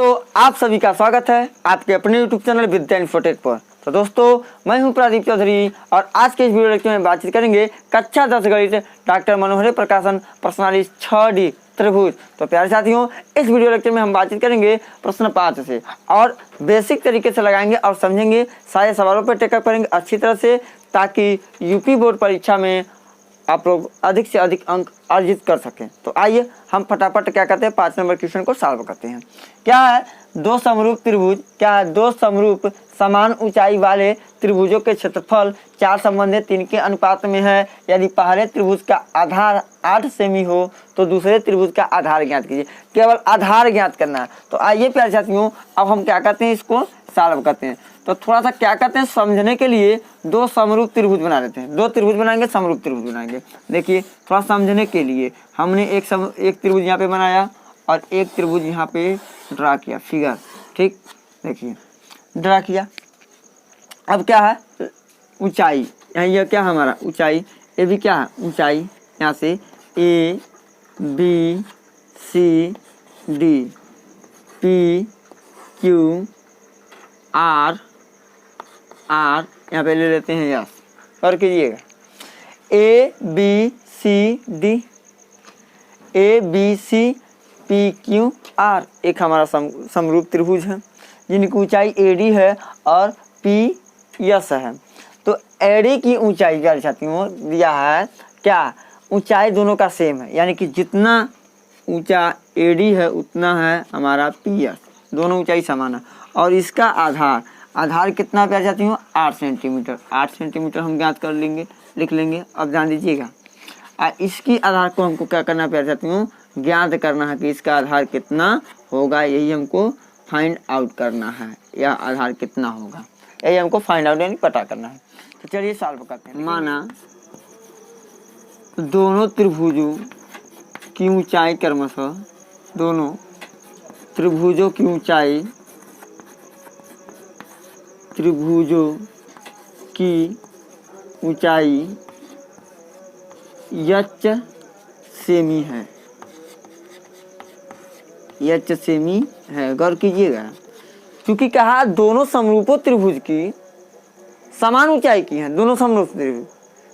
तो आप सभी का स्वागत है आपके अपने यूट्यूब चैनल विद्या इन्फोटेक पर। तो दोस्तों मैं हूं प्रदीप चौधरी और आज के इस वीडियो लेक्चर में बातचीत करेंगे कक्षा 10 गणित डॉक्टर मनोहर प्रकाशन प्रश्नावली 6D त्रिभुज। तो प्यारे साथियों, इस वीडियो लेक्चर में हम बातचीत करेंगे प्रश्न 5 से और बेसिक तरीके से लगाएंगे और समझेंगे, सारे सवालों पर टेकअप करेंगे अच्छी तरह से, ताकि यूपी बोर्ड परीक्षा में आप लोग अधिक से अधिक अंक अर्जित कर सकें। तो आइए हम फटाफट क्या करते हैं, 5 नंबर क्वेश्चन को सॉल्व करते हैं। क्या है दो समरूप त्रिभुज? क्या है दो समरूप समान ऊंचाई वाले त्रिभुजों के क्षेत्रफल 4:3 के अनुपात में है। यदि पहले त्रिभुज का आधार 8 सेमी हो तो दूसरे त्रिभुज का आधार ज्ञात कीजिए। केवल आधार ज्ञात करना है। तो आइए प्यारे साथियों, अब हम क्या करते हैं, इसको सॉल्व करते हैं। तो थोड़ा सा क्या करते हैं, समझने के लिए दो समरूप त्रिभुज बना देते हैं। दो त्रिभुज बनाएंगे, समरूप त्रिभुज बनाएंगे। देखिए थोड़ा समझने के लिए हमने एक त्रिभुज यहाँ पे बनाया और एक त्रिभुज यहाँ पे ड्रा किया, फिगर, ठीक। देखिए ड्रा किया। अब क्या है, ऊंचाई, यहाँ यह क्या है हमारा ऊंचाई, ये भी क्या है ऊंचाई। यहाँ से A B C D P Q R यहाँ पे ले लेते हैं यस, और कीजिएगा A B C D A B C P Q R एक हमारा समरूप त्रिभुज है जिनकी ऊंचाई AD है और P यस है। तो AD की ऊंचाई क्या चाहती हूँ दिया है, क्या ऊंचाई दोनों का सेम है, यानी कि जितना ऊंचा AD है उतना है हमारा PS, दोनों ऊंचाई समान है। और इसका आधार कितना प्यार चाहती हूँ, 8 सेंटीमीटर। 8 सेंटीमीटर हम ज्ञात कर लेंगे, लिख लेंगे। अब ध्यान दीजिएगा, इसकी आधार को हमको क्या करना प्यार चाहती हूँ, ज्ञात करना है कि इसका आधार कितना होगा, यही हमको फाइंड आउट करना है। यह आधार कितना होगा यही हमको फाइंड आउट यानी पता करना है। तो चलिए सॉल्व करते हैं। माना दोनों त्रिभुजों की ऊंचाई क्रमशः, दोनों त्रिभुजों की ऊंचाई, त्रिभुजों की ऊंचाई यच सेमी है, यच सेमी है। गौर कीजिएगा, क्योंकि कहा दोनों समरूपों त्रिभुज की समान ऊंचाई की है, दोनों समरूप त्रिभुज।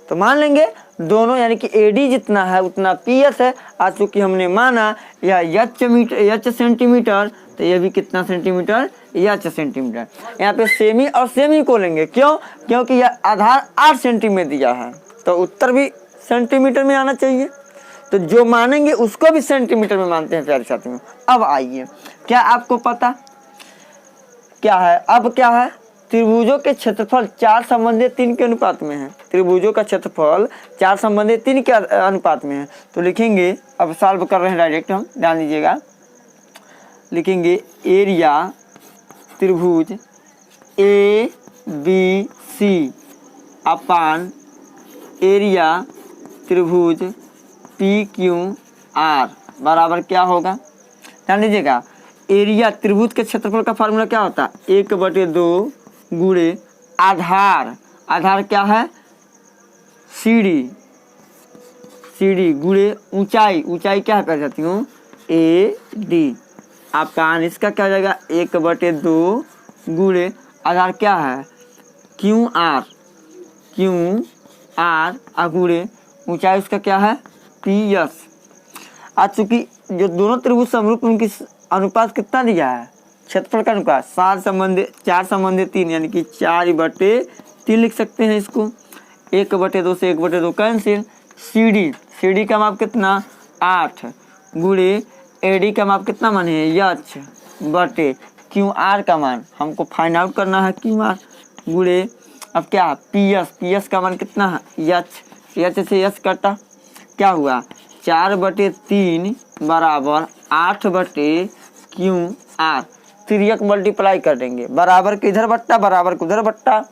तो मान लेंगे दोनों, यानी कि AD जितना है उतना PS है। आज चूंकि हमने माना यह यच सेंटीमीटर, तो यह भी कितना सेंटीमीटर, यच सेंटीमीटर। यहाँ पे सेमी और सेमी को लेंगे, क्यों? क्योंकि यह आधार 8 सेंटीमीटर दिया है, तो उत्तर भी सेंटीमीटर में आना चाहिए। तो जो मानेंगे उसको भी सेंटीमीटर में मानते हैं प्यारे साथियों। अब आइए, क्या आपको पता क्या है, अब क्या है, त्रिभुजों के क्षेत्रफल 4:3 के अनुपात में है। त्रिभुजों का क्षेत्रफल 4:3 के अनुपात में है। तो लिखेंगे, अब सॉल्व कर रहे हैं डायरेक्ट हम, ध्यान दीजिएगा। लिखेंगे एरिया त्रिभुज ABC अपान एरिया त्रिभुज PQR बराबर क्या होगा, ध्यान दीजिएगा। एरिया त्रिभुज के क्षेत्रफल का फार्मूला क्या होता है, 1/2 गुणे आधार क्या है CD गुणे ऊंचाई क्या है कह जाती हूँ AD अपान इसका क्या हो जाएगा 1/2 गुणे आधार क्या है QR गुणे ऊंचाई उसका क्या है PS। आज चूंकि जो दोनों त्रिभुज समरूप उनकी अनुपात कितना दिया है, क्षेत्रफल का अनुपात 4:3, यानी कि 4/3 लिख सकते हैं इसको। 1/2 से 1/2 कैंसिल। CD का माप कितना 8 गुणे AD का माप कितना मान है यच बटे QR का मान हमको फाइंड आउट करना है QR गुणे अब क्या PS का मान कितना है यच से यच कटा, क्या हुआ 4/3 बराबर 8/QR। तिर्यक मल्टीप्लाई कर देंगे, बराबर के इधर बट्टा बराबर के उधर बट्टा,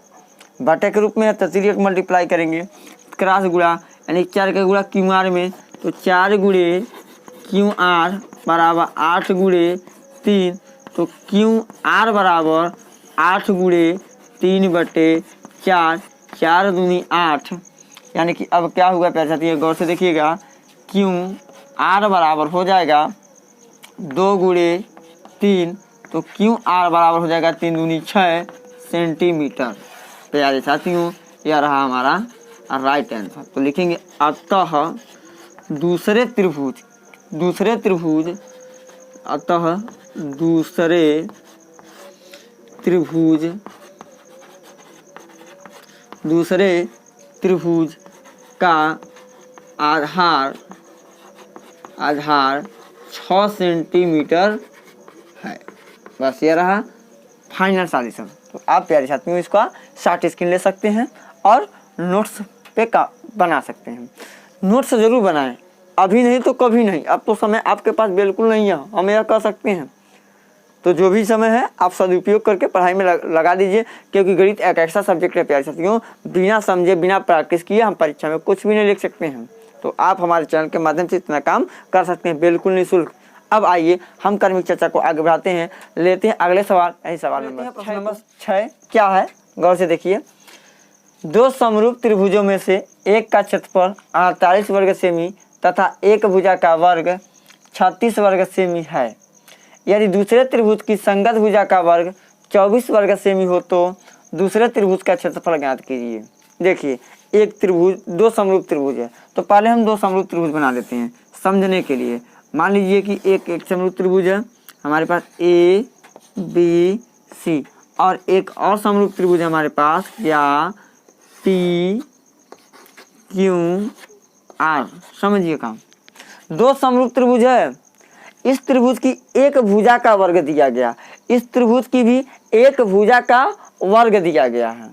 बटे के रूप में है तो तिर्यक मल्टीप्लाई करेंगे, क्रॉस गुणा यानी 4 का गुणा QR में, तो 4 गुणे QR बराबर 8 गुणे 3, तो QR बराबर 8 गुणे 3/4, 4 दूनी 8, यानी कि अब क्या हुआ प्यारे साथी, गौर से देखिएगा, QR बराबर हो जाएगा 2 गुणे 3, तो क्यू आर बराबर हो जाएगा 3 दूनी 6 सेंटीमीटर। प्यारे साथियों, यह रहा हमारा राइट आंसर। तो लिखेंगे अतः दूसरे त्रिभुज का आधार 6 सेंटीमीटर है। बस ये रहा फाइनल सॉल्यूशन। तो आप प्यारे साथियों इसका शॉर्ट स्क्रीन ले सकते हैं और नोट्स पे बना सकते हैं। नोट्स जरूर बनाएं, अभी नहीं तो कभी नहीं। अब तो समय आपके पास बिल्कुल नहीं है, हम यह कह सकते हैं। तो जो भी समय है आप सदुपयोग करके पढ़ाई में लगा दीजिए, क्योंकि गणित एक ऐसा सब्जेक्ट है प्यारे साथियों, बिना समझे बिना प्रैक्टिस किए हम परीक्षा में कुछ भी नहीं लिख सकते हैं। तो आप हमारे चैनल के माध्यम से इतना काम कर सकते हैं बिल्कुल निःशुल्क। अब आइए हम कर्मिक चर्चा को आगे बढ़ाते हैं, लेते हैं अगले सवाल। यही सवाल नंबर 6 क्या है, गौर से देखिए। दो समरूप त्रिभुजों में से एक का क्षेत्रफल 48 वर्ग सेमी तथा एक भुजा का वर्ग 36 वर्ग सेमी है। यदि दूसरे त्रिभुज की संगत भुजा का वर्ग 24 वर्ग सेमी हो तो दूसरे त्रिभुज का क्षेत्रफल ज्ञात कीजिए। देखिए, एक त्रिभुज, दो समरूप त्रिभुज है, तो पहले हम दो समरूप त्रिभुज बना लेते हैं समझने के लिए। मान लीजिए कि एक समरूप त्रिभुज है हमारे पास ए बी सी, और एक और समरूप त्रिभुज है हमारे पास या पी क्यू आर। समझिए काम, दो समरूप त्रिभुज है। इस त्रिभुज की एक भुजा का वर्ग दिया गया, इस त्रिभुज की भी एक भुजा का वर्ग दिया गया है,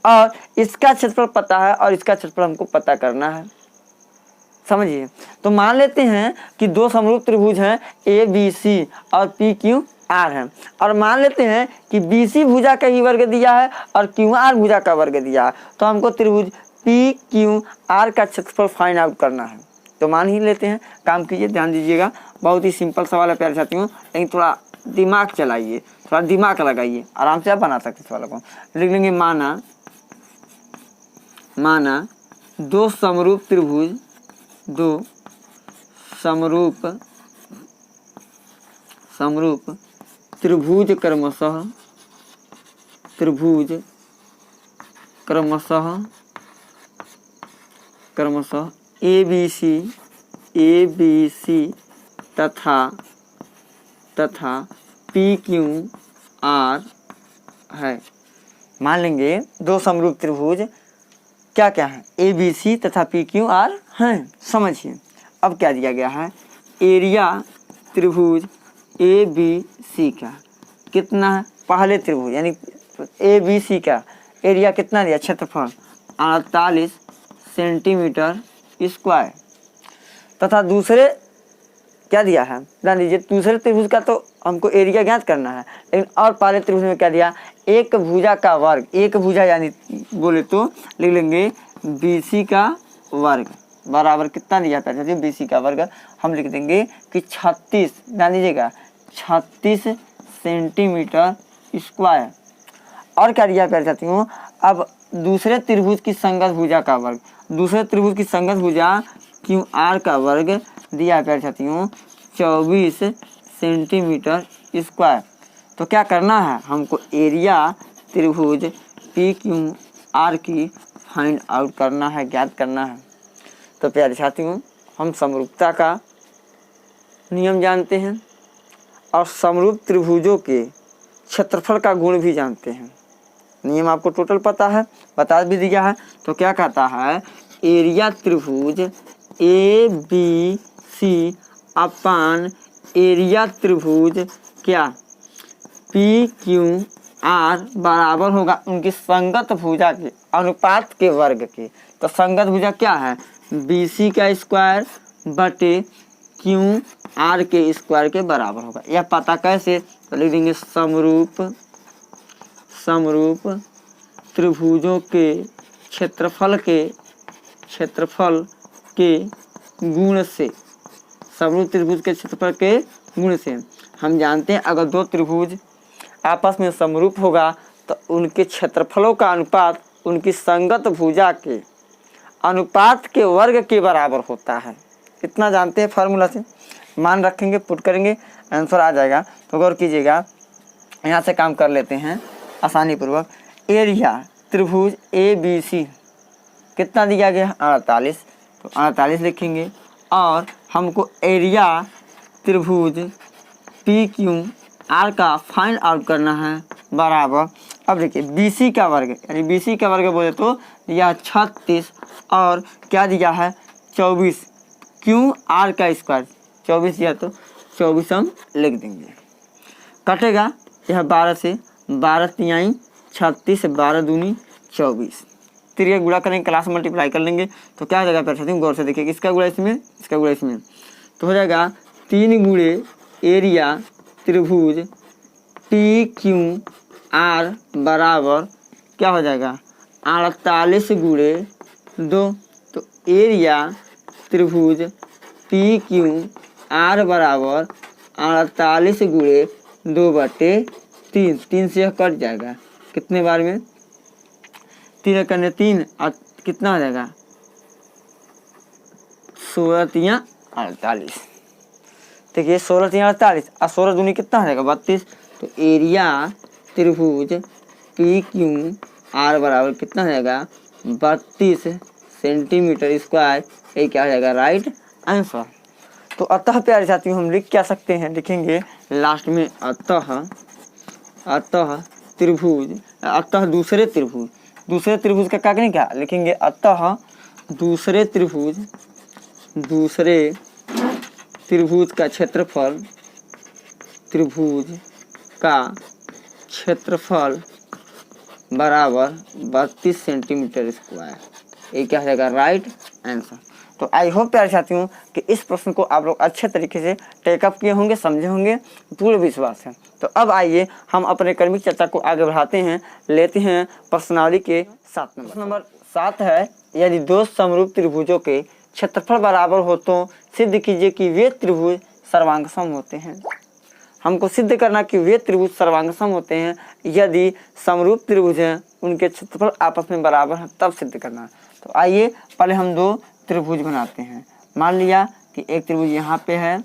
और इसका क्षेत्रफल पता है और इसका क्षेत्रफल हमको पता करना है। समझिए, तो मान लेते हैं कि दो समरूप त्रिभुज हैं ए बी सी और पी क्यू आर है, और मान लेते हैं कि बी सी भुजा का ही वर्ग दिया है और क्यू आर भुजा का वर्ग दिया है। तो हमको त्रिभुज पी क्यू आर का क्षेत्रफल फाइंड आउट करना है। तो मान ही लेते हैं, काम कीजिए, ध्यान दीजिएगा। बहुत ही सिंपल सवाल है प्यारे साथियों, लेकिन थोड़ा दिमाग चलाइए, थोड़ा दिमाग लगाइए, आराम से आप बना सकते हैं सवाल को। लिख लेंगे माना दो समरूप त्रिभुज क्रमशः ए बी सी तथा पी क्यू आर है। मान लेंगे दो समरूप त्रिभुज क्या क्या है, ए बी सी तथा पी क्यू आर हैं। समझिए, अब क्या दिया गया है, एरिया त्रिभुज ए बी सी का कितना है, पहले त्रिभुज यानी ए बी सी का एरिया कितना दिया, क्षेत्रफल 48 सेंटीमीटर स्क्वायर, तथा दूसरे क्या दिया है, ध्यान दीजिए, दूसरे त्रिभुज का तो हमको एरिया ज्ञात करना है, लेकिन और पहले त्रिभुज में क्या दिया, एक भुजा का वर्ग, एक भुजा यानी बोले तो लिख लेंगे बीसी का वर्ग बराबर कितना दिया था, जैसे बीसी का वर्ग हम लिख देंगे कि 36, ध्यान दीजिएगा 36 सेंटीमीटर स्क्वायर। और क्या दिया प्यारे साथियों, अब दूसरे त्रिभुज की संगत भुजा का वर्ग, दूसरे त्रिभुज की संगत भुजा क्यू आर का वर्ग दिया प्यारे साथियों 24 सेंटीमीटर स्क्वायर। तो क्या करना है, हमको एरिया त्रिभुज पी क्यू आर की फाइंड आउट करना है, ज्ञात करना है। तो प्यारे साथियों, हम समरूपता का नियम जानते हैं और समरूप त्रिभुजों के क्षेत्रफल का गुण भी जानते हैं। नियम आपको टोटल पता है, बता भी दिया है। तो क्या कहता है, एरिया त्रिभुज A B C upon area त्रिभुज क्या पी क्यू आर बराबर होगा उनकी संगत भुजा के अनुपात के वर्ग के। तो संगत भुजा क्या है, बी सी का स्क्वायर बटे क्यू आर के स्क्वायर के बराबर होगा। यह पता कैसे, तो लिख देंगे समरूप त्रिभुजों के क्षेत्रफल के गुण से, समरूप त्रिभुज के क्षेत्रफल के गुण से हम जानते हैं अगर दो त्रिभुज आपस में समरूप होगा तो उनके क्षेत्रफलों का अनुपात उनकी संगत भुजा के अनुपात के वर्ग के बराबर होता है। इतना जानते हैं फार्मूला से, मान रखेंगे, पुट करेंगे, आंसर आ जाएगा। तो गौर कीजिएगा, यहाँ से काम कर लेते हैं आसानी पूर्वक। एरिया त्रिभुज ABC कितना दिया गया 48, तो 48 लिखेंगे। और हमको एरिया त्रिभुज PQR का फाइंड आउट करना है बराबर। अब देखिए BC का वर्ग, यानी BC का वर्ग बोले तो यह 36 और क्या दिया है 24, QR का स्क्वायर 24 दिया तो 24 हम लिख देंगे। कटेगा यह 12 से, 12 तिहाई 36, 12 दूनी 24, तिरिया गुणा करेंगे, क्लास मल्टीप्लाई कर लेंगे तो क्या हो जाएगा प्यारे साथियों, गौर से देखिए इसका गुणा इसमें, इसका गुणा इसमें, तो हो जाएगा 3 गुणे एरिया त्रिभुज PQR बराबर क्या हो जाएगा 48 गुणे 2। तो एरिया त्रिभुज PQR बराबर 48 गुणे 2/3, 3 से यह कट जाएगा, कितने बार में 3 करने 3 और कितना हो जाएगा 16 तिया 48। देखिए 16 तिया 48 और 16 दूनी कितना हो जाएगा 32। तो एरिया त्रिभुज PQR बराबर कितना हो जाएगा 32 सेंटीमीटर स्क्वायर, ये क्या हो जाएगा राइट आंसर। तो अतः प्यारे साथियों हम लिख क्या सकते हैं, लिखेंगे लास्ट में अतः त्रिभुज, अतः दूसरे त्रिभुज का क्या करें, क्या लिखेंगे अतः दूसरे त्रिभुज का क्षेत्रफल बराबर 32 सेंटीमीटर स्क्वायर, ये क्या हो जाएगा राइट आंसर। तो आई होप प्यारे साथियों कि इस प्रश्न को आप लोग अच्छे तरीके से टेकअप किए होंगे, समझे होंगे, पूरे विश्वास है। तो अब आइए हम अपने क्रमिक चर्चा को आगे बढ़ाते हैं, लेते हैं प्रश्नावली के 7 नंबर। नंबर 7 है, यदि दो समरूप त्रिभुजों के क्षेत्रफल बराबर हो तो सिद्ध कीजिए कि वे त्रिभुज सर्वांगसम होते हैं। हमको सिद्ध करना कि वे त्रिभुज सर्वांगसम होते हैं, यदि समरूप त्रिभुज हैं उनके क्षेत्रफल आपस में बराबर हैं तब सिद्ध करना। तो आइए पहले हम 2 त्रिभुज बनाते हैं। मान लिया कि एक त्रिभुज यहाँ पे है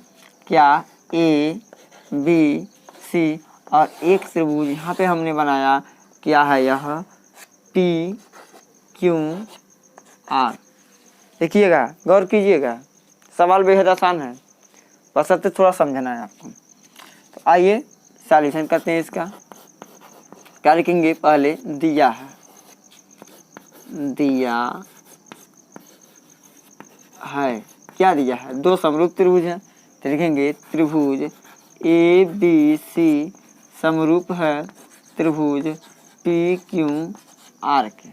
क्या ABC, और एक त्रिभुज यहाँ पे हमने बनाया क्या है यह PQR। देखिएगा, गौर कीजिएगा, सवाल बेहद आसान है, बस अब थोड़ा समझना है आपको। तो आइए सॉल्यूशन करते हैं इसका। क्या लिखेंगे, पहले दिया है क्या दिया है 2 समरूप त्रिभुज है, तो लिखेंगे त्रिभुज ABC समरूप है त्रिभुज PQR के।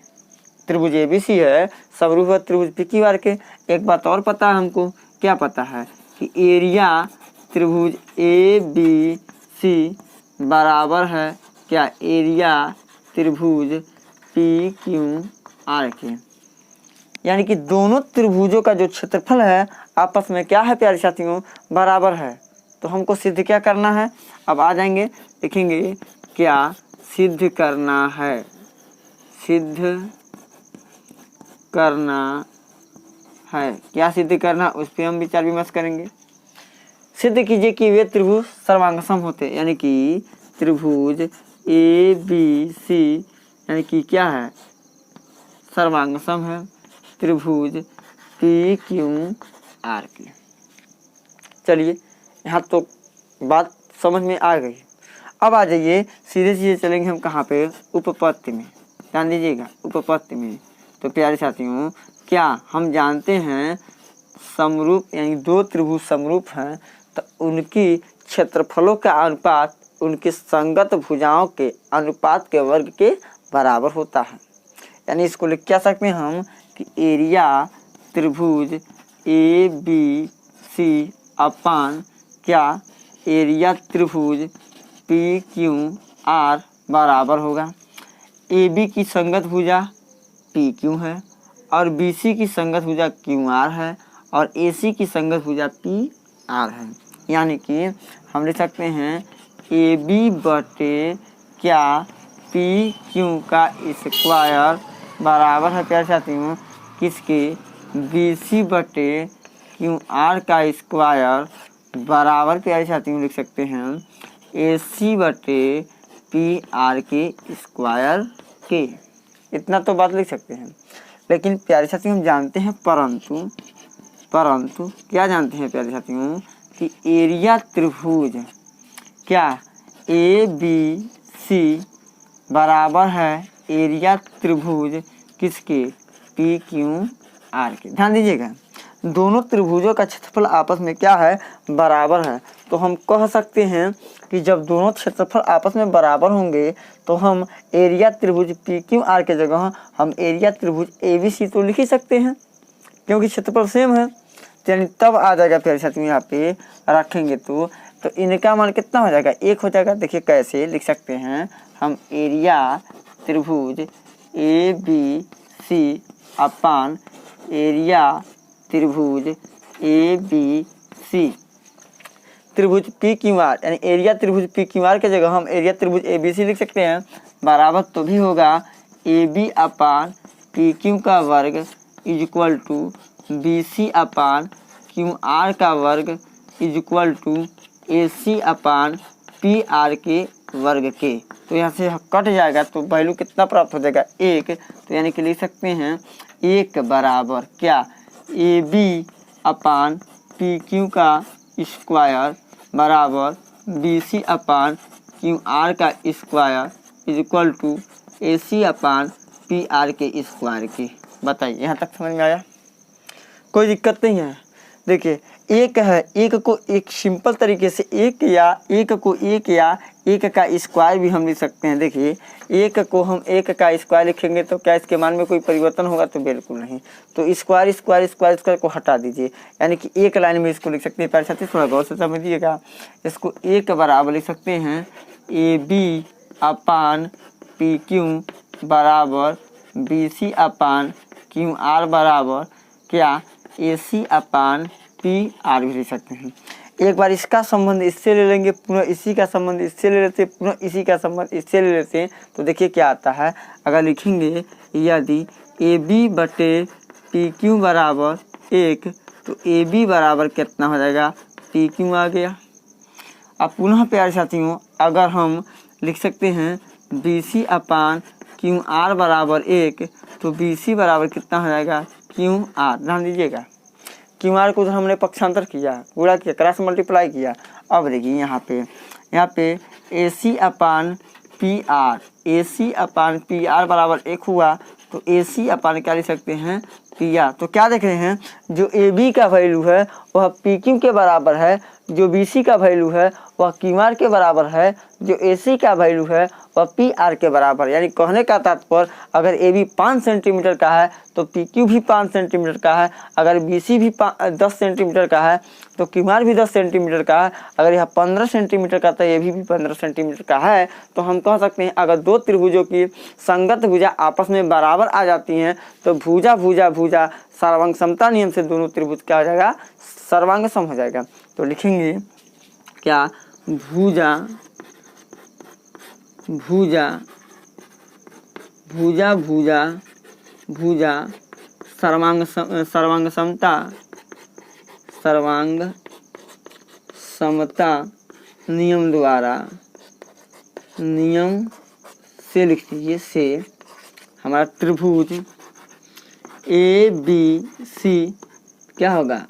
त्रिभुज ABC है समरूप है त्रिभुज PQR के। एक बात और पता है हमको, क्या पता है कि एरिया त्रिभुज ABC बराबर है क्या एरिया त्रिभुज PQR के, यानी कि दोनों त्रिभुजों का जो क्षेत्रफल है आपस में क्या है प्यारे साथियों बराबर है। तो हमको सिद्ध क्या करना है, अब आ जाएंगे, लिखेंगे क्या सिद्ध करना है, क्या सिद्ध करना, उस पर हम विचार विमर्श करेंगे। सिद्ध कीजिए कि वे त्रिभुज सर्वांगसम होते, यानी कि त्रिभुज ABC यानी कि क्या है सर्वांगसम है त्रिभुज PQR की। चलिए यहाँ तो बात समझ में आ गई। अब आ जाइए सीधे सीधे चलेंगे हम कहाँ पे, उपपत्ति में। ध्यान दीजिएगा, उपपत्ति में। तो प्यारे साथियों क्या हम जानते हैं समरूप यानी 2 त्रिभुज समरूप हैं तो उनकी क्षेत्रफलों का अनुपात उनकी संगत भुजाओं के अनुपात के वर्ग के बराबर होता है। यानी इसको लिख क्या सकते हैं हम कि एरिया त्रिभुज ABC अपान क्या एरिया त्रिभुज PQR बराबर होगा। AB की संगत भुजा PQ है और BC की संगत भुजा QR है और AC की संगत भुजा PR है। यानी कि हम लिख सकते हैं AB बटे क्या PQ का स्क्वायर बराबर है प्यारे साथियों किसके, BC बटे QR का स्क्वायर बराबर प्यारे साथियों लिख सकते हैं AC बटे पी आर के स्क्वायर के। इतना तो बात लिख सकते हैं। लेकिन प्यारे साथियों हम जानते हैं परंतु क्या जानते हैं प्यारे साथियों कि एरिया त्रिभुज क्या ए बी सी बराबर है एरिया त्रिभुज किसके, पी क्यू आर के। ध्यान दीजिएगा, दोनों त्रिभुजों का क्षेत्रफल आपस में क्या है, बराबर है। तो हम कह सकते हैं कि जब दोनों क्षेत्रफल आपस में बराबर होंगे तो हम एरिया त्रिभुज पी क्यू आर के जगह हम एरिया त्रिभुज ए बी सी तो लिख ही सकते हैं, क्योंकि क्षेत्रफल सेम है। यानी तब आ जाएगा प्यारे साथियों, यहाँ पे रखेंगे तो इनका मान कितना हो जाएगा, 1 हो जाएगा। देखिए कैसे लिख सकते हैं हम, एरिया त्रिभुज A B C upon area त्रिभुज ए बी सी त्रिभुज पी क्यू आर, यानी एरिया त्रिभुज पी क्यू आर के जगह हम एरिया त्रिभुज ए बी सी लिख सकते हैं। बराबर तो भी होगा A B upon P Q का वर्ग is equal to B C upon Q R का वर्ग is equal to A C upon P R के वर्ग के। तो यहाँ से कट जाएगा तो वैल्यू कितना प्राप्त हो जाएगा, 1। तो यानी कि लिख सकते हैं 1 बराबर क्या, A B upon P Q का स्क्वायर बराबर B C upon Q R का square is equal to A C upon P R के स्क्वायर के। बताइए यहाँ तक समझ में आया, कोई दिक्कत नहीं है। देखिए एक है, एक को एक सिंपल तरीके से एक का स्क्वायर भी हम लिख सकते हैं। देखिए एक को हम 1 का स्क्वायर लिखेंगे तो क्या इसके मान में कोई परिवर्तन होगा, तो बिल्कुल नहीं। तो स्क्वायर को हटा दीजिए, यानी कि एक लाइन में इसको लिख सकते हैं। प्यारे साथी थोड़ा गौर से समझिएगा, इसको 1 बराबर लिख सकते हैं A B upon P Q बराबर B C upon Q R बराबर क्या, ए सी अपान पी आर भी लिख सकते हैं। एक बार इसका संबंध इससे ले लेंगे, पुनः इसी का संबंध इससे ले लेते हैं, पुनः इसी का संबंध इससे ले लेते हैं, तो देखिए क्या आता है। अगर लिखेंगे यदि ए बी बटे पी क्यू बराबर 1 तो ए बी बराबर कितना हो जाएगा, पी क्यू आ गया। अब पुनः प्यारे साथियों अगर हम लिख सकते हैं B C upon Q R बराबर 1 तो बी सी बराबर कितना हो जाएगा, क्यू आर। ध्यान दीजिएगा, क्यू आर को हमने पक्षांतर किया, गुणा किया, क्रॉस मल्टीप्लाई किया। अब देखिए यहाँ पे ए C upon P are, A C upon P are बराबर 1 हुआ तो ए सी अपान क्या लिख सकते हैं, पी आर। तो क्या देख रहे हैं, जो ए बी का वैल्यू है वह पी क्यू के बराबर है, जो बी सी का वैल्यू है वह क्यू आर के बराबर है, जो ए सी का वैल्यू है वह पी आर के बराबर। यानी कहने का तात्पर्य अगर ए बी 5 सेंटीमीटर का है तो पी क्यू भी 5 सेंटीमीटर का है, अगर बी सी भी 10 सेंटीमीटर का है तो क्यू आर भी 10 सेंटीमीटर का है, अगर यह 15 सेंटीमीटर का तो ये भी 15 सेंटीमीटर का है। तो हम कह सकते हैं अगर दो त्रिभुजों की संगत भुजा आपस में बराबर आ जाती हैं तो भुजा भुजा भुजा सर्वांग समता नियम से दोनों त्रिभुज क्या हो जाएगा, सर्वांग सम हो जाएगा। तो लिखेंगे क्या, भुजा भुजा भुजा भुजा भुजा सर्वांग समता नियम द्वारा, नियम से लिख लीजिए, से हमारा त्रिभुज ए बी सी क्या होगा,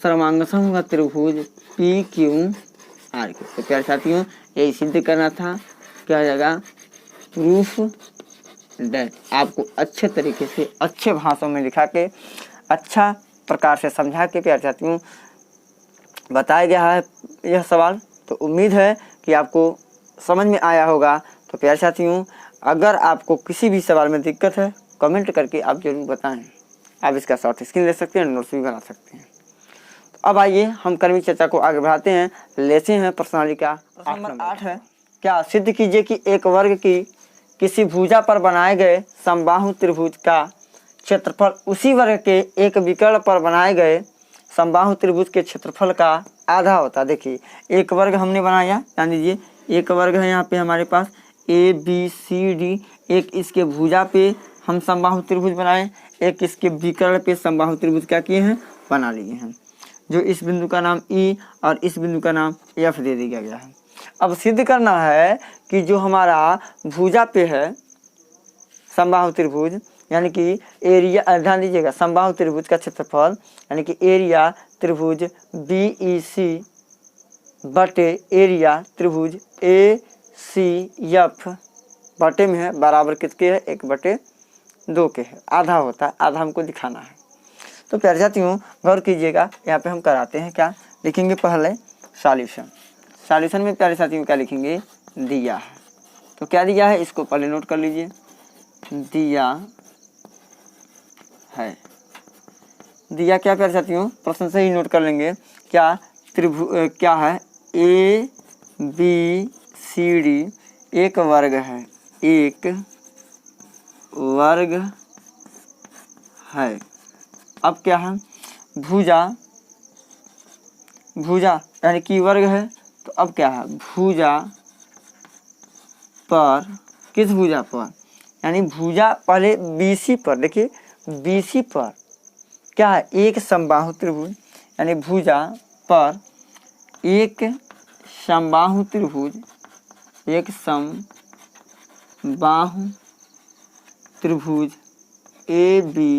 सर्वांगसम होगा त्रिभुज पी क्यू आर के। तो प्यारे साथियों यही सिद्ध करना था, क्या हो जाएगा, प्रूफ दैट। आपको अच्छे तरीके से अच्छे भाषाओं में लिखा के अच्छा प्रकार से समझा के प्यारे साथियों बताया गया है यह सवाल। तो उम्मीद है कि आपको समझ में आया होगा। तो प्यारे साथियों अगर आपको किसी भी सवाल में दिक्कत है कमेंट करके आप जरूर बताएं। आप इसका शॉर्ट स्क्रीन ले सकते हैं, नोट्स भी बना सकते हैं। तो अब आइए हम क्रमिक चर्चा को आगे बढ़ाते हैं। लेते हैं प्रश्नावली का प्रश्न नंबर 8 है, क्या सिद्ध कीजिए कि एक वर्ग की किसी भुजा पर बनाए गए समबाहु त्रिभुज का क्षेत्रफल उसी वर्ग के एक विकर्ण पर बनाए गए समबाहु त्रिभुज के क्षेत्रफल का आधा होता। देखिए एक वर्ग हमने बनाया, ध्यान दीजिए एक वर्ग है यहाँ पे हमारे पास ए बी सी डी, एक इसके भुजा पे हम समबाहु त्रिभुज बनाए, एक इसके विकर्ण पे समबाहु त्रिभुज क्या किए हैं, बना लिए हैं। जो इस बिंदु का नाम ई और इस बिंदु का नाम एफ दे दिया गया है। अब सिद्ध करना है कि जो हमारा भुजा पे है समबाहु त्रिभुज, यानी कि एरिया, ध्यान दीजिएगा, समबाहु त्रिभुज का क्षेत्रफल यानी कि एरिया त्रिभुज BEC बटे एरिया त्रिभुज ACF बटे में है, बराबर किसके है, 1/2 के है, आधा होता है, आधा हमको दिखाना है। तो प्यारे साथियों गौर कीजिएगा, यहाँ पे हम कराते हैं क्या, लिखेंगे पहले सॉल्यूशन। सॉल्यूशन में प्यारे साथियों क्या लिखेंगे, दिया है। तो क्या दिया है, इसको पहले नोट कर लीजिए, दिया है। दिया क्या प्यारे साथियों, प्रश्न से ही नोट कर लेंगे, क्या क्या है, ABCD एक वर्ग है, एक वर्ग है। अब क्या है, भुजा, भुजा यानी कि वर्ग है, तो अब क्या है, भुजा पर, किस भुजा पर, यानी भुजा पहले BC पर, देखिए BC पर क्या है, एक समबाहु त्रिभुज, यानी भुजा पर एक समबाहु त्रिभुज, एक समबाहु त्रिभुज ABC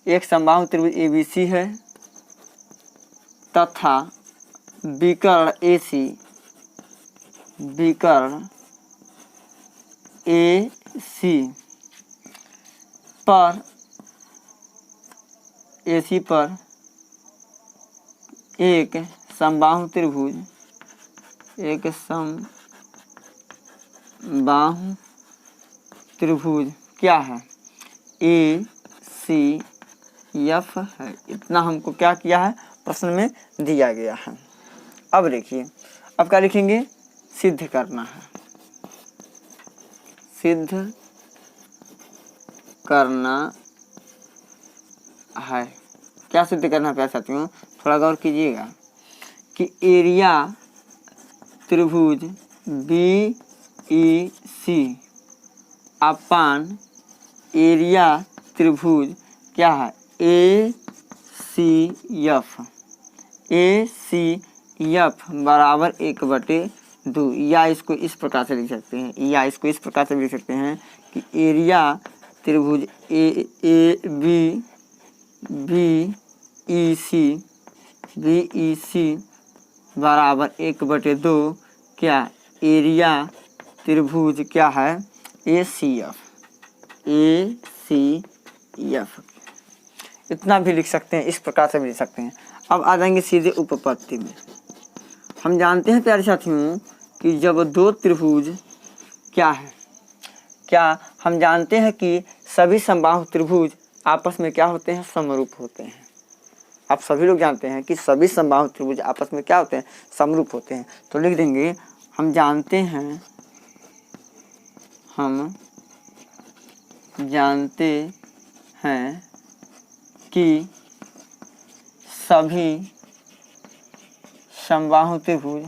एक समबाहु त्रिभुज ABC है तथा विकर्ण AC पर एक समबाहु त्रिभुज, एक समबाहु त्रिभुज क्या है, ACF है। इतना हमको क्या किया है, प्रश्न में दिया गया है। अब देखिए, अब क्या लिखेंगे, सिद्ध करना है, सिद्ध करना है। क्या सिद्ध करना है प्यारे साथियों, थोड़ा गौर कीजिएगा कि एरिया त्रिभुज BEC अपान एरिया त्रिभुज क्या है, ACF बराबर 1/2, या इसको इस प्रकार से लिख सकते हैं, कि एरिया त्रिभुज BEC बराबर 1/2 क्या, एरिया त्रिभुज क्या है, ACF। इतना भी लिख सकते हैं, इस प्रकार से भी लिख सकते हैं। अब आ जाएंगे सीधे उपपत्ति में। हम जानते हैं प्यारे साथियों कि जब दो त्रिभुज क्या है, क्या हम जानते हैं कि सभी समबाहु त्रिभुज आपस में क्या होते हैं, समरूप होते हैं। आप सभी लोग जानते हैं कि सभी समबाहु त्रिभुज आपस में क्या होते हैं, समरूप होते हैं। तो लिख देंगे, हम जानते हैं कि सभी समबाहु त्रिभुज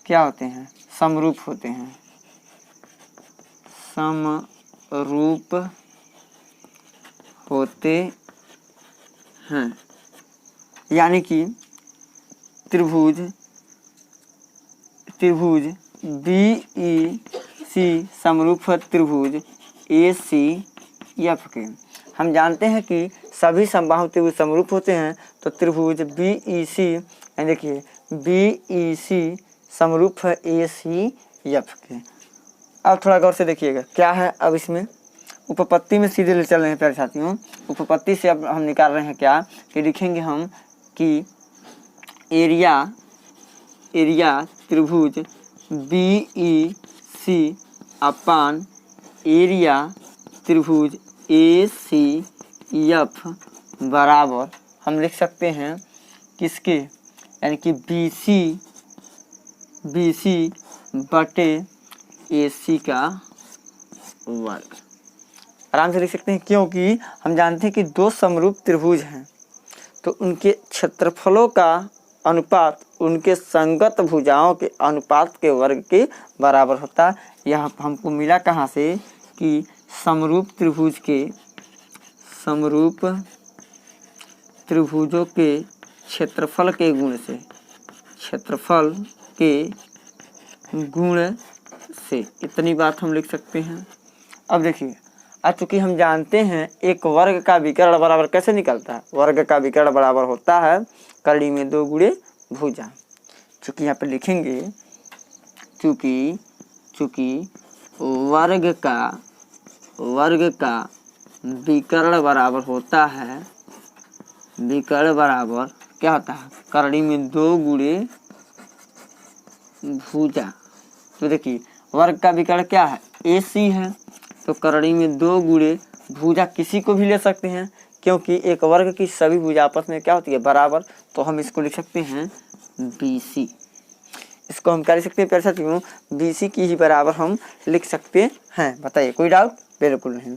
क्या होते हैं, समरूप होते हैं, समरूप होते हैं। यानी कि त्रिभुज BEC समरूप है त्रिभुज ACF के। हम जानते हैं कि सभी समबाहु त्रिभुज समरूप होते हैं, तो त्रिभुज BEC, देखिए BEC समरूप है ACF के। अब थोड़ा गौर से देखिएगा क्या है, अब इसमें उपपत्ति में सीधे ले चल रहे हैं प्यारे साथियों। उपपत्ति से अब हम निकाल रहे हैं क्या, कि लिखेंगे हम कि एरिया त्रिभुज BEC अपान एरिया त्रिभुज ACF बराबर, हम लिख सकते हैं किसके, यानी कि BC बटे AC का वर्ग। आराम से लिख सकते हैं, क्योंकि हम जानते हैं कि दो समरूप त्रिभुज हैं, तो उनके क्षेत्रफलों का अनुपात उनके संगत भुजाओं के अनुपात के वर्ग के बराबर होता है। यह हमको मिला कहाँ से, कि समरूप त्रिभुजों के क्षेत्रफल के गुण से इतनी बात हम लिख सकते हैं। अब देखिए, चूंकि हम जानते हैं एक वर्ग का विकर्ण बराबर कैसे निकलता है, वर्ग का विकर्ण बराबर होता है करड़ी में 2 गुणे भुजा। चूंकि यहाँ पे लिखेंगे चूंकि वर्ग का विकर्ण बराबर होता है, विकर्ण बराबर क्या होता है, करड़ी में 2 गुणे भुजा। तो देखिए वर्ग का विकर्ण क्या है, AC है, तो करड़ी में 2 गुणे भुजा किसी को भी ले सकते हैं, क्योंकि एक वर्ग की सभी भुजा आपस में क्या होती है, बराबर। तो हम इसको लिख सकते हैं BC। इसको हम क्या लिख सकते हैं प्यारे साथियों, BC की ही बराबर हम लिख सकते हैं। बताइए कोई डाउट? बिल्कुल नहीं।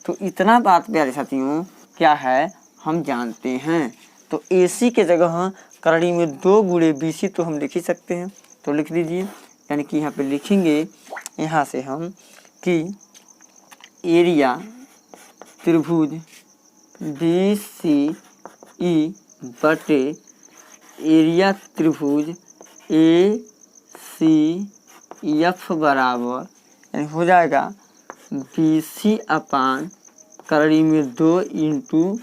तो इतना बात प्यारे साथियों क्या है, हम जानते हैं। तो AC के जगह करड़ी में 2 गुणे BC तो हम लिख ही सकते हैं। तो लिख दीजिए, यानी कि यहाँ पे लिखेंगे यहाँ से हम कि एरिया त्रिभुज BCE बटे एरिया त्रिभुज ACF बराबर यानी हो जाएगा BC अपान करड़ी में 2 इंटू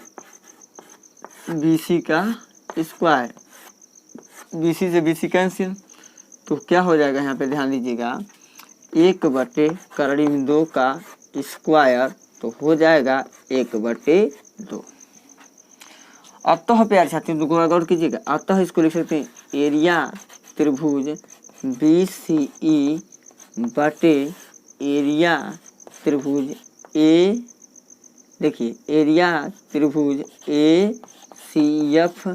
BC का स्क्वायर। BC से BC कैंसिल, तो क्या हो जाएगा यहाँ पे ध्यान दीजिएगा, 1 बटे करड़ी में 2 का स्क्वायर, तो हो जाएगा 1/2। अतः प्यारे साथियों गौर कीजिएगा, अतः इसको लिख सकते हैं एरिया त्रिभुज BCE बटे एरिया त्रिभुज देखिए एरिया त्रिभुज ACF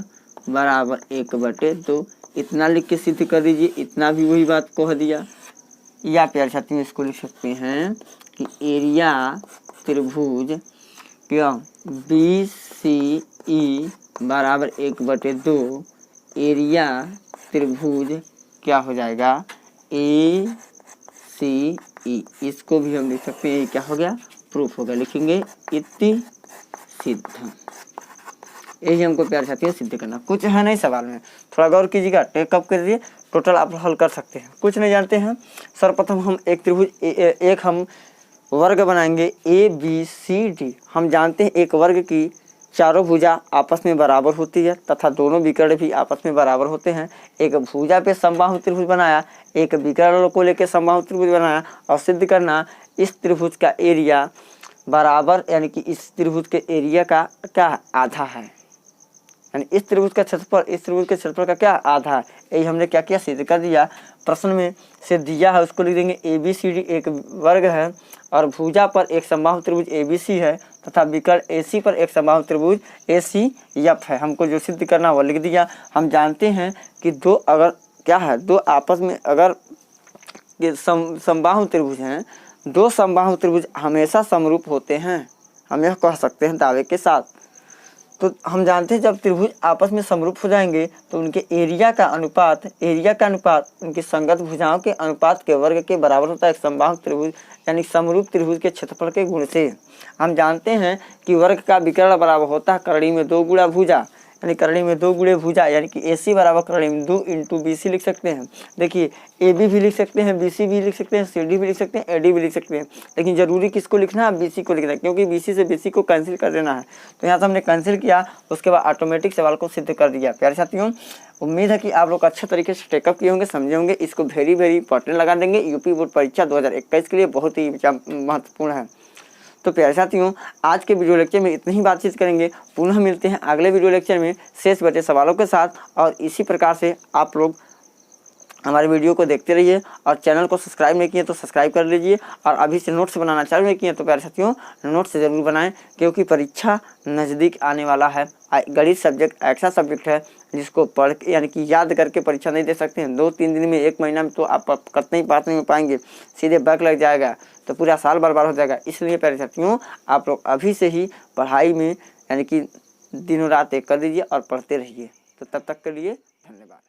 बराबर 1/2। इतना लिख के सिद्ध कर दीजिए, इतना भी वही बात कह दिया। या प्यारे साथियों इसको लिख सकते हैं कि एरिया त्रिभुज क्या BCE बराबर 1/2, एरिया त्रिभुज क्या हो जाएगा ACE। इसको भी हम लिख सकते हैं, क्या हो गया, प्रूफ हो गया। लिखेंगे इति सिद्धम। यही हमको प्यारे साथियों सिद्ध करना, कुछ है नहीं सवाल में, थोड़ा गौर कीजिएगा, टेकअप करिए, टोटल आप हल कर सकते हैं। कुछ नहीं जानते हैं, सर्वप्रथम हम एक त्रिभुज एक हम वर्ग बनाएंगे ABCD। हम जानते हैं एक वर्ग की चारों भुजा आपस में बराबर होती है तथा दोनों विकर्ण भी आपस में बराबर होते हैं। एक भुजा पे समबाहु त्रिभुज बनाया, एक विकर्ण को लेकर समबाहु त्रिभुज बनाया, और सिद्ध करना इस त्रिभुज का एरिया बराबर, यानी कि इस त्रिभुज के एरिया का क्या आधा है, यानी इस त्रिभुज का क्षेत्रफल इस त्रिभुज के क्षेत्रफल का क्या आधा है। यही हमने क्या किया, सिद्ध कर दिया। प्रश्न में से दिया है उसको लिख देंगे ABCD एक वर्ग है और भुजा पर एक समबाहु त्रिभुज ABC है तथा विकर्ण AC पर एक समबाहु त्रिभुज ACF है। हमको जो सिद्ध करना वो लिख दिया। हम जानते हैं कि दो अगर क्या है, दो आपस में अगर समबाहु त्रिभुज हैं, दो समबाहु त्रिभुज हमेशा समरूप होते हैं, हम यह कह सकते हैं दावे के साथ। तो हम जानते हैं जब त्रिभुज आपस में समरूप हो जाएंगे तो उनके एरिया का अनुपात उनकी संगत भुजाओं के अनुपात के वर्ग के बराबर होता है एक समबाहु त्रिभुज यानी समरूप त्रिभुज के क्षेत्रफल के गुण से। हम जानते हैं कि वर्ग का विकर्ण बराबर होता है करड़ी में 2 गुणा भुजा, यानी करड़ी में 2 गुणे भुजा, यानी कि AC बराबर करड़ी में 2 इंटू BC लिख सकते हैं। देखिए AB भी लिख सकते हैं, BC भी लिख सकते हैं, CD भी लिख सकते हैं, AD भी लिख सकते हैं, लेकिन जरूरी किसको लिखना है, BC को लिखना है, क्योंकि BC से BC को कैंसिल कर देना है। तो यहाँ से हमने कैंसिल किया, उसके बाद ऑटोमेटिक सवाल को सिद्ध कर दिया। प्यारे साथियों उम्मीद है कि आप लोग अच्छे तरीके से टेकअप किए होंगे, समझे होंगे। इसको वेरी इंपॉर्टेंट लगा देंगे, यूपी बोर्ड परीक्षा 2021 के लिए बहुत ही महत्वपूर्ण है। तो प्यारे साथियों आज के वीडियो लेक्चर में इतनी ही बातचीत करेंगे। पुनः मिलते हैं अगले वीडियो लेक्चर में शेष बचे सवालों के साथ, और इसी प्रकार से आप लोग हमारे वीडियो को देखते रहिए। और चैनल को सब्सक्राइब नहीं किए तो सब्सक्राइब कर लीजिए, और अभी से नोट्स बनाना चालू नहीं किए तो प्यारे साथियों नोट्स ज़रूर बनाएं, क्योंकि परीक्षा नज़दीक आने वाला है। गणित सब्जेक्ट ऐसा सब्जेक्ट है जिसको पढ़ के यानी कि याद करके परीक्षा नहीं दे सकते हैं। 2-3 दिन में 1 महीना में तो आप कतई पास नहीं हो पाएंगे, सीधे बैक लग जाएगा, तो पूरा साल बर्बाद हो जाएगा। इसलिए प्यारे साथियों आप लोग अभी से ही पढ़ाई में यानी कि दिनों रात एक कर दीजिए और पढ़ते रहिए। तो तब तक के लिए धन्यवाद।